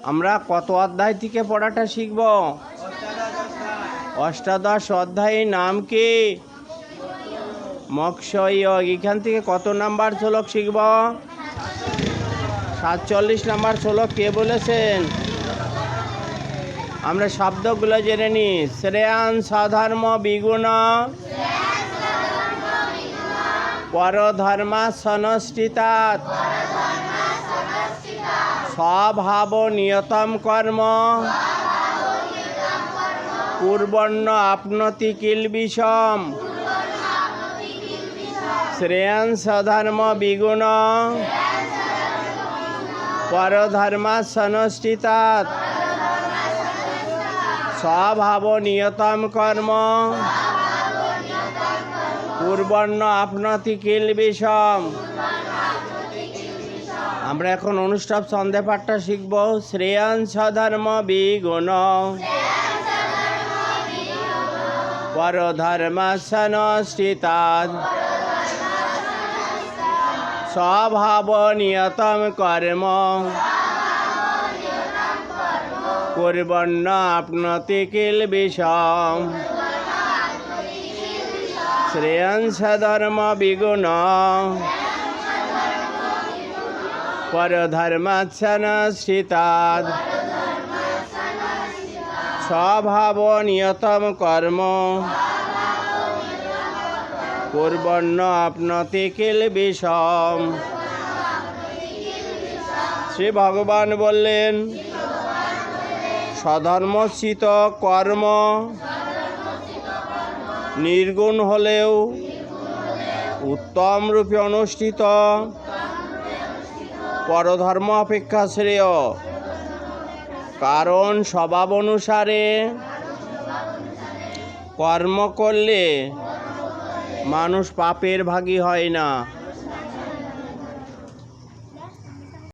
আমরা কত অধ্যায় থেকে পড়াটা শিখব? অষ্টাদশ অধ্যায়ের নাম কি? মৎস্যযোগ। এখান থেকে কত নাম্বার শ্লোক শিখব? 47 নাম্বার শ্লোক কে বলেছেন? আমরা শব্দগুলো জেনে নিই। শ্রেয়ান স্বধর্ম বিগুণ পরধর্মা সনষ্ঠিতাৎ স্বভাব নিয়তম কর্ম পূর্বন্ন আপনতি কিলবিষম। শ্রেয়ান স্বধর্ম বিগুণ পরধর্মা সনষ্ঠিতাৎ স্বভাব নিয়তম কর্ম পূর্বন্ন আপনতি কিলবিষম। আমরা এখন অনুষ্ঠব ছন্দে পাঠটা শিখব। শ্রেয়ান স্বধর্ম বিগুণ পরধর্মা সনষ্ঠিতাৎ স্বভাব নিয়তম কর্ম পূর্বন্ন আপনতি কিলবিষম। শ্রেয়ান স্বধর্ম বিগুণ পরধর্মা সনষ্ঠিতাৎ স্বভাব নিয়তম কর্ম পূর্বন্ন আপনতি কিলবিষম। শ্রী ভগবান বললেন, স্বধর্মস্থিত কর্ম নির্গুণ হলেও উত্তম রূপে অনুষ্ঠিত পরধর্ম অপেক্ষা শ্রেয়। কারণ স্বভাব অনুসারে কর্ম করলে মানুষ পাপের ভাগী হয় না।